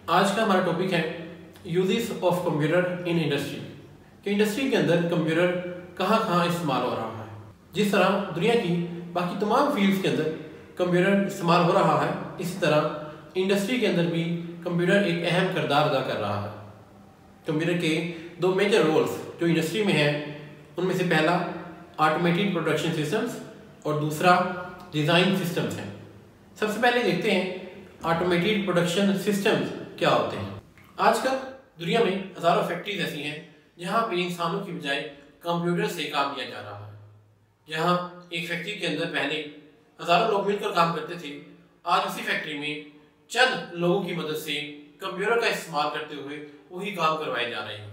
आज का हमारा टॉपिक है uses of computer in industry कि इंडस्ट्री के अंदर कंप्यूटर कहाँ इस्तेमाल हो रहा है। जिस तरह दुनिया की बाकी तमाम फील्ड्स के अंदर कंप्यूटर इस्तेमाल हो रहा है, इसी तरह इंडस्ट्री के अंदर भी कंप्यूटर एक अहम किरदार अदा कर रहा है। कंप्यूटर के दो मेजर रोल्स जो इंडस्ट्री में हैं, उनमें से पहला ऑटोमेटेड प्रोडक्शन सिस्टम्स और दूसरा डिज़ाइन सिस्टम्स हैं। सबसे पहले देखते हैं ऑटोमेटेड प्रोडक्शन सिस्टम्स क्या होते हैं। आजकल दुनिया में हज़ारों फैक्ट्रीज ऐसी हैं जहाँ पे इंसानों की बजाय कंप्यूटर से काम किया जा रहा है। जहाँ एक फैक्ट्री के अंदर पहले हज़ारों लोग मिलकर काम करते थे, आज उसी फैक्ट्री में चंद लोगों की मदद से कंप्यूटर का इस्तेमाल करते हुए वही काम करवाए जा रहे हैं।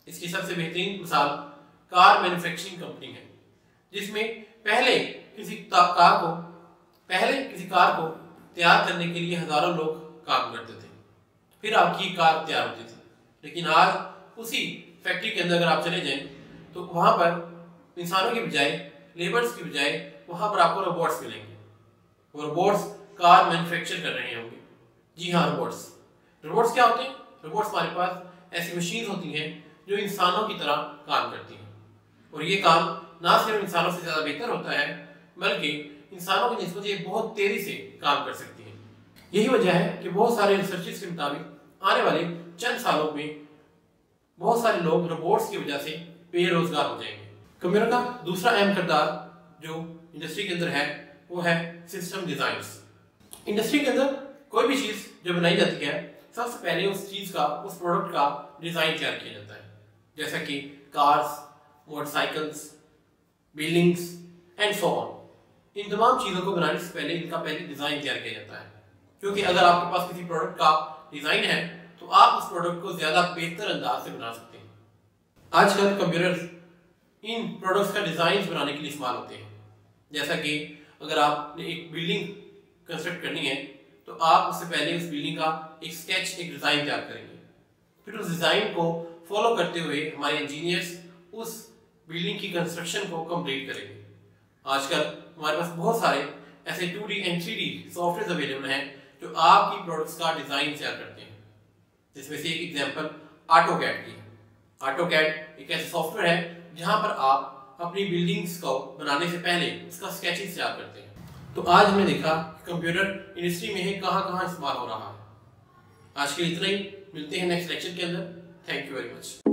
इसकी सबसे बेहतरीन मिसाल कार मैन्युफैक्चरिंग कंपनी है, जिसमें पहले किसी कार को तैयार करने के लिए हज़ारों लोग काम करते थे, फिर आपकी कार तैयार होती थी। लेकिन आज उसी फैक्ट्री के अंदर अगर आप चले जाएं तो वहाँ पर इंसानों की बजाय, लेबर्स की बजाय वहाँ पर आपको रोबोट्स मिलेंगे। वो रोबोट्स कार मैन्युफैक्चर कर रहे होंगे। जी हाँ, रोबोट्स क्या होते हैं? रोबोट्स हमारे पास ऐसी मशीन होती हैं जो इंसानों की तरह काम करती हैं, और ये काम ना सिर्फ इंसानों से ज़्यादा बेहतर होता है बल्कि इंसानों की निस्बत ये बहुत तेज़ी से काम कर सकती है। यही वजह है कि बहुत सारे रिसर्चर्स के मुताबिक आने वाले चंद सालों में बहुत सारे लोग रोबोट्स की वजह से बेरोजगार हो जाएंगे। कंप्यूटर का दूसरा अहम किरदार जो इंडस्ट्री के अंदर है वो है सिस्टम डिजाइन्स। इंडस्ट्री के अंदर कोई भी चीज़ जो बनाई जाती है, सबसे पहले उस चीज़ का, उस प्रोडक्ट का डिज़ाइन तैयार किया जाता है। जैसा कि cars, motorcycles, buildings and so on. इन तमाम चीज़ों को बनाने से पहले इनका डिज़ाइन तैयार किया जाता है, क्योंकि अगर आपके पास किसी प्रोडक्ट का डिज़ाइन है तो आप उस प्रोडक्ट को ज़्यादा बेहतर अंदाज से बना सकते हैं। आजकल कंप्यूटर्स इन प्रोडक्ट्स का डिज़ाइन बनाने के लिए इस्तेमाल होते हैं। जैसा कि अगर आपने एक बिल्डिंग कंस्ट्रक्ट करनी है तो आप उससे पहले उस बिल्डिंग का एक स्केच, एक डिज़ाइन तैयार करेंगे। फिर उस डिज़ाइन को फॉलो करते हुए हमारे इंजीनियर्स उस बिल्डिंग की कंस्ट्रक्शन को कंप्लीट करेंगे। आजकल हमारे पास बहुत सारे ऐसे 2D and 3D software available हैं जो आपकी प्रोडक्ट्स का डिज़ाइन तैयार करते हैं, जिसमें से एक एग्जांपल ऑटोकैड की है। ऑटोकैड एक ऐसा सॉफ्टवेयर है जहां पर आप अपनी बिल्डिंग्स को बनाने से पहले उसका स्केचेस तैयार करते हैं। तो आज हमने देखा कि कंप्यूटर इंडस्ट्री में है कहाँ इस्तेमाल हो रहा है। आज के लिए इतना ही, मिलते हैं नेक्स्ट लेक्चर के अंदर। Thank you very much.